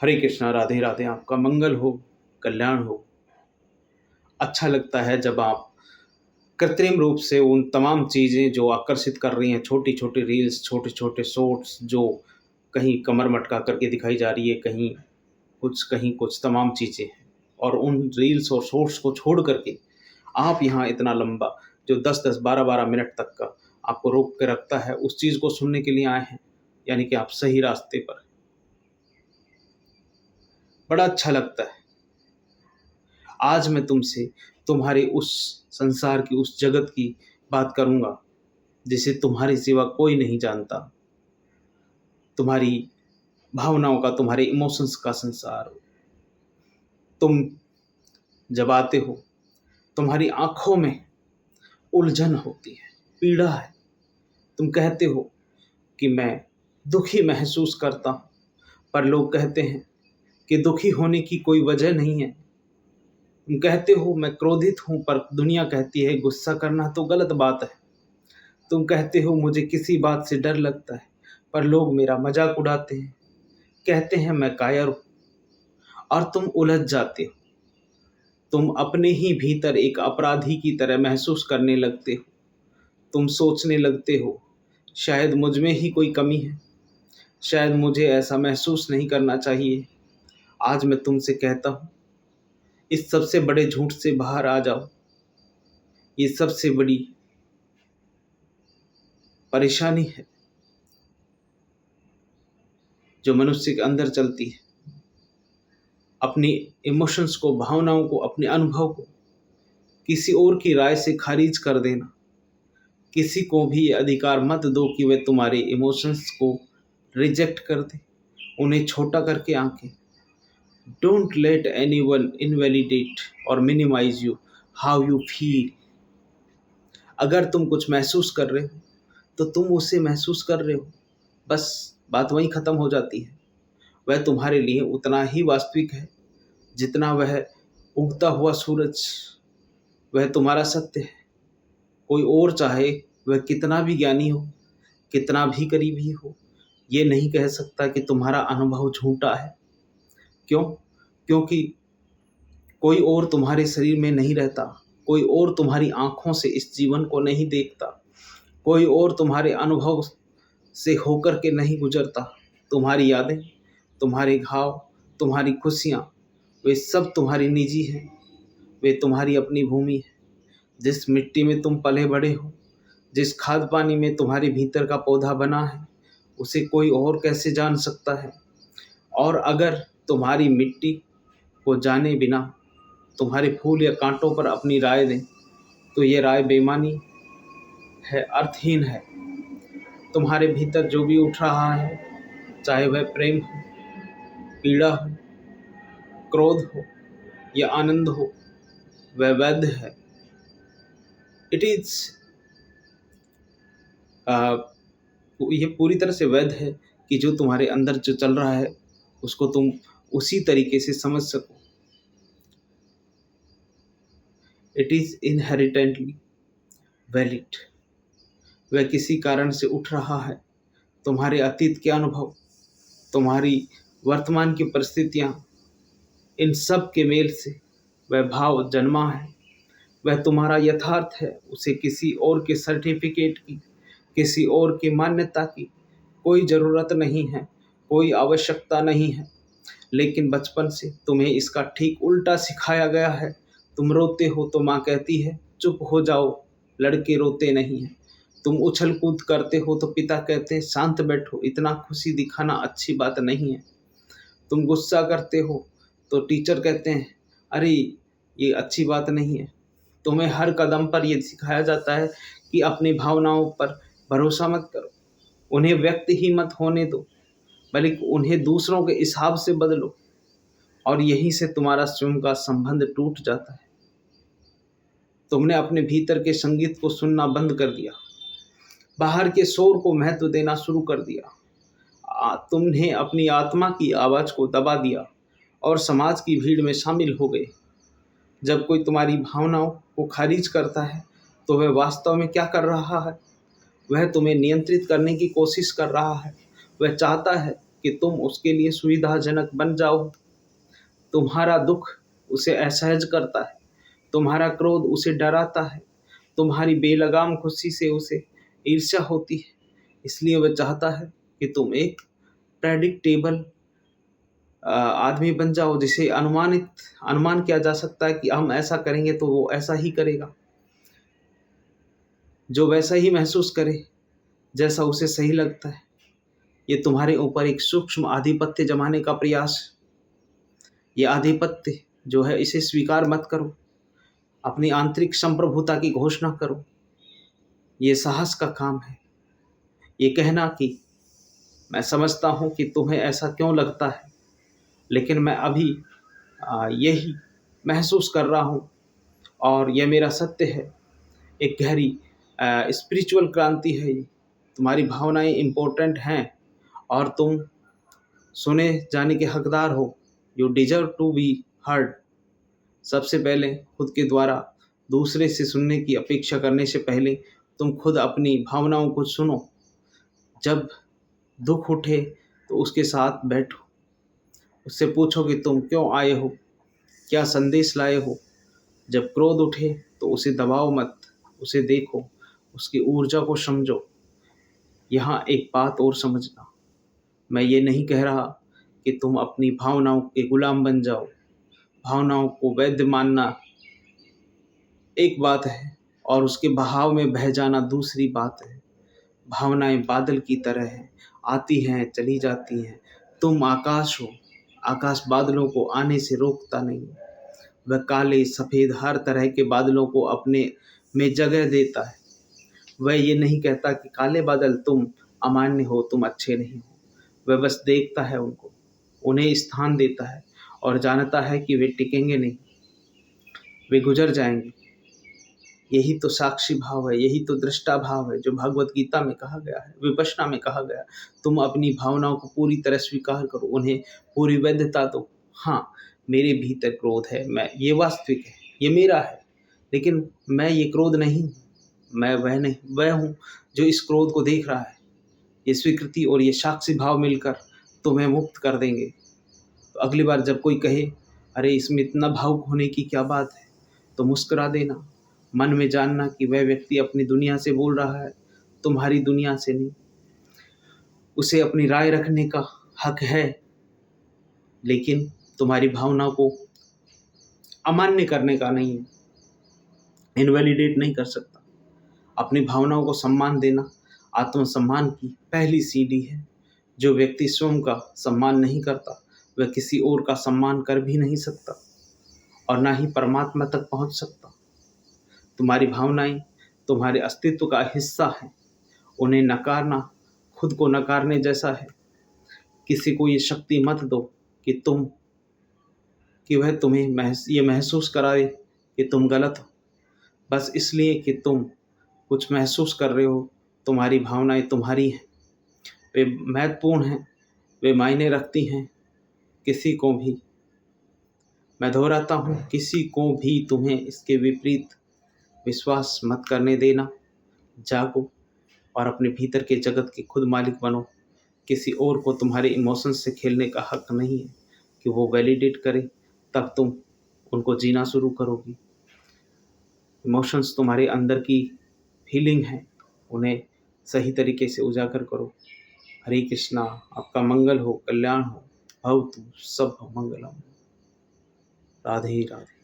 हरे कृष्णा, राधे राधे। आपका मंगल हो, कल्याण हो। अच्छा लगता है जब आप कृत्रिम रूप से उन तमाम चीज़ें जो आकर्षित कर रही हैं, छोटी छोटी रील्स, छोटे छोटे शॉर्ट्स जो कहीं कमर मटका करके दिखाई जा रही है, कहीं कुछ तमाम चीज़ें हैं। और उन रील्स और शॉर्ट्स को छोड़ करके आप यहाँ इतना लंबा जो 10-10, 12-12 मिनट तक का आपको रोक के रखता है, उस चीज़ को सुनने के लिए आए हैं, यानी कि आप सही रास्ते पर हैं। बड़ा अच्छा लगता है। आज मैं तुमसे तुम्हारे उस संसार की, उस जगत की बात करूंगा जिसे तुम्हारे सिवा कोई नहीं जानता। तुम्हारी भावनाओं का, तुम्हारे इमोशंस का संसार। तुम जब आते हो, तुम्हारी आंखों में उलझन होती है, पीड़ा है। तुम कहते हो कि मैं दुखी महसूस करता हूं, पर लोग कहते हैं कि दुखी होने की कोई वजह नहीं है। तुम कहते हो मैं क्रोधित हूं, पर दुनिया कहती है गुस्सा करना तो गलत बात है। तुम कहते हो मुझे किसी बात से डर लगता है, पर लोग मेरा मजाक उड़ाते हैं, कहते हैं मैं कायर हूं। और तुम उलझ जाते हो। तुम अपने ही भीतर एक अपराधी की तरह महसूस करने लगते हो। तुम सोचने लगते हो शायद मुझ में ही कोई कमी है, शायद मुझे ऐसा महसूस नहीं करना चाहिए। आज मैं तुमसे कहता हूँ, इस सबसे बड़े झूठ से बाहर आ जाओ। ये सबसे बड़ी परेशानी है जो मनुष्य के अंदर चलती है। अपनी इमोशंस को, भावनाओं को, अपने अनुभव को किसी और की राय से खारिज कर देना। किसी को भी ये अधिकार मत दो कि वे तुम्हारे इमोशंस को रिजेक्ट कर दे, उन्हें छोटा करके आंकें। Don't let anyone invalidate or minimize you how you feel. अगर तुम कुछ महसूस कर रहे हो तो तुम उसे महसूस कर रहे हो, बस बात वहीं ख़त्म हो जाती है। वह तुम्हारे लिए उतना ही वास्तविक है जितना वह उगता हुआ सूरज। वह तुम्हारा सत्य है। कोई और चाहे वह कितना भी ज्ञानी हो, कितना भी करीबी हो, ये नहीं कह सकता कि तुम्हारा अनुभव झूठा है। क्यों? क्योंकि कोई और तुम्हारे शरीर में नहीं रहता, कोई और तुम्हारी आंखों से इस जीवन को नहीं देखता, कोई और तुम्हारे अनुभव से होकर के नहीं गुजरता। तुम्हारी यादें, तुम्हारे घाव, तुम्हारी खुशियाँ, वे सब तुम्हारी निजी हैं। वे तुम्हारी अपनी भूमि है। जिस मिट्टी में तुम पले बड़े हो, जिस खाद पानी में तुम्हारे भीतर का पौधा बना है, उसे कोई और कैसे जान सकता है। और अगर तुम्हारी मिट्टी को जाने बिना तुम्हारे फूल या कांटों पर अपनी राय दें, तो ये राय बेमानी है, अर्थहीन है। तुम्हारे भीतर जो भी उठ रहा है, चाहे वह प्रेम हो, पीड़ा हो, क्रोध हो या आनंद हो, वह वैध है। इट इज ये पूरी तरह से वैध है कि जो तुम्हारे अंदर जो चल रहा है उसको तुम उसी तरीके से समझ सको। It is inherently valid. वह किसी कारण से उठ रहा है। तुम्हारे अतीत के अनुभव, तुम्हारी वर्तमान की परिस्थितियाँ, इन सब के मेल से वह भाव जन्मा है। वह तुम्हारा यथार्थ है। उसे किसी और के सर्टिफिकेट की, किसी और की मान्यता की कोई ज़रूरत नहीं है, कोई आवश्यकता नहीं है। लेकिन बचपन से तुम्हें इसका ठीक उल्टा सिखाया गया है। तुम रोते हो तो माँ कहती है चुप हो जाओ, लड़के रोते नहीं हैं। तुम उछल कूद करते हो तो पिता कहते हैं शांत बैठो, इतना खुशी दिखाना अच्छी बात नहीं है। तुम गुस्सा करते हो तो टीचर कहते हैं अरे ये अच्छी बात नहीं है। तुम्हें हर कदम पर यह सिखाया जाता है कि अपनी भावनाओं पर भरोसा मत करो, उन्हें व्यक्त ही मत होने दो, बल्कि उन्हें दूसरों के हिसाब से बदलो। और यहीं से तुम्हारा स्वयं का संबंध टूट जाता है। तुमने अपने भीतर के संगीत को सुनना बंद कर दिया, बाहर के शोर को महत्व देना शुरू कर दिया। तुमने अपनी आत्मा की आवाज़ को दबा दिया और समाज की भीड़ में शामिल हो गए। जब कोई तुम्हारी भावनाओं को खारिज करता है तो वह वास्तव में क्या कर रहा है? वह तुम्हें नियंत्रित करने की कोशिश कर रहा है। वह चाहता है कि तुम उसके लिए सुविधाजनक बन जाओ। तुम्हारा दुख उसे असहज करता है, तुम्हारा क्रोध उसे डराता है, तुम्हारी बेलगाम खुशी से उसे ईर्ष्या होती है। इसलिए वह चाहता है कि तुम एक प्रेडिक्टेबल आदमी बन जाओ, जिसे अनुमान किया जा सकता है कि हम ऐसा करेंगे तो वो ऐसा ही करेगा, जो वैसा ही महसूस करे जैसा उसे सही लगता है। ये तुम्हारे ऊपर एक सूक्ष्म आधिपत्य जमाने का प्रयास है। ये आधिपत्य जो है, इसे स्वीकार मत करो। अपनी आंतरिक संप्रभुता की घोषणा करो। ये साहस का काम है। ये कहना कि मैं समझता हूँ कि तुम्हें ऐसा क्यों लगता है, लेकिन मैं अभी यही महसूस कर रहा हूँ और यह मेरा सत्य है। एक गहरी स्पिरिचुअल क्रांति है ये। तुम्हारी भावनाएं इम्पोर्टेंट हैं और तुम सुने जाने के हकदार हो। You deserve to be heard. सबसे पहले खुद के द्वारा दूसरे से सुनने की अपेक्षा करने से पहले तुम खुद अपनी भावनाओं को सुनो। जब दुख उठे तो उसके साथ बैठो, उससे पूछो कि तुम क्यों आए हो, क्या संदेश लाए हो। जब क्रोध उठे तो उसे दबाओ मत, उसे देखो, उसकी ऊर्जा को समझो। यहाँ एक बात और समझना, मैं ये नहीं कह रहा कि तुम अपनी भावनाओं के गुलाम बन जाओ। भावनाओं को वैध मानना एक बात है और उसके बहाव में बह जाना दूसरी बात है। भावनाएं बादल की तरह हैं, आती हैं चली जाती हैं। तुम आकाश हो, आकाश बादलों को आने से रोकता नहीं। वह काले सफ़ेद हर तरह के बादलों को अपने में जगह देता है। वह ये नहीं कहता कि काले बादल तुम अमान्य हो, तुम अच्छे नहीं हो। वह बस देखता है उनको, उन्हें स्थान देता है और जानता है कि वे टिकेंगे नहीं, वे गुजर जाएंगे। यही तो साक्षी भाव है, यही तो दृष्टा भाव है जो भगवत गीता में कहा गया है, विपश्यना में कहा गया। तुम अपनी भावनाओं को पूरी तरह स्वीकार करो, उन्हें पूरी वैधता दो। हाँ, मेरे भीतर क्रोध है, मैं ये वास्तविक है, ये मेरा है, लेकिन मैं ये क्रोध नहीं हूँ। मैं वह नहीं, वह हूँ जो इस क्रोध को देख रहा है। ये स्वीकृति और ये साक्षी भाव मिलकर तुम्हें मुक्त कर देंगे। तो अगली बार जब कोई कहे अरे इसमें इतना भावुक होने की क्या बात है, तो मुस्कुरा देना। मन में जानना कि वह व्यक्ति अपनी दुनिया से बोल रहा है, तुम्हारी दुनिया से नहीं। उसे अपनी राय रखने का हक है, लेकिन तुम्हारी भावना को अमान्य करने का नहीं है, इनवैलिडेट नहीं कर सकता। अपनी भावनाओं को सम्मान देना आत्मसम्मान की पहली सीढ़ी है। जो व्यक्ति स्वयं का सम्मान नहीं करता, वह किसी और का सम्मान कर भी नहीं सकता और ना ही परमात्मा तक पहुंच सकता। तुम्हारी भावनाएं तुम्हारे अस्तित्व का हिस्सा हैं। उन्हें नकारना खुद को नकारने जैसा है। किसी को ये शक्ति मत दो कि वह तुम्हें ये महसूस कराए कि तुम गलत हो, बस इसलिए कि तुम कुछ महसूस कर रहे हो। तुम्हारी भावनाएं तुम्हारी हैं, वे महत्वपूर्ण हैं, वे मायने रखती हैं। किसी को भी, मैं दोहराता हूँ, किसी को भी तुम्हें इसके विपरीत विश्वास मत करने देना। जागो और अपने भीतर के जगत के खुद मालिक बनो। किसी और को तुम्हारे इमोशंस से खेलने का हक नहीं है कि वो वैलिडेट करे, तब तुम उनको जीना शुरू करोगी। इमोशंस तुम्हारे अंदर की फीलिंग है, उन्हें सही तरीके से उजागर करो। हरे कृष्णा। आपका मंगल हो, कल्याण हो, भवतु सब मंगलम। राधे राधे।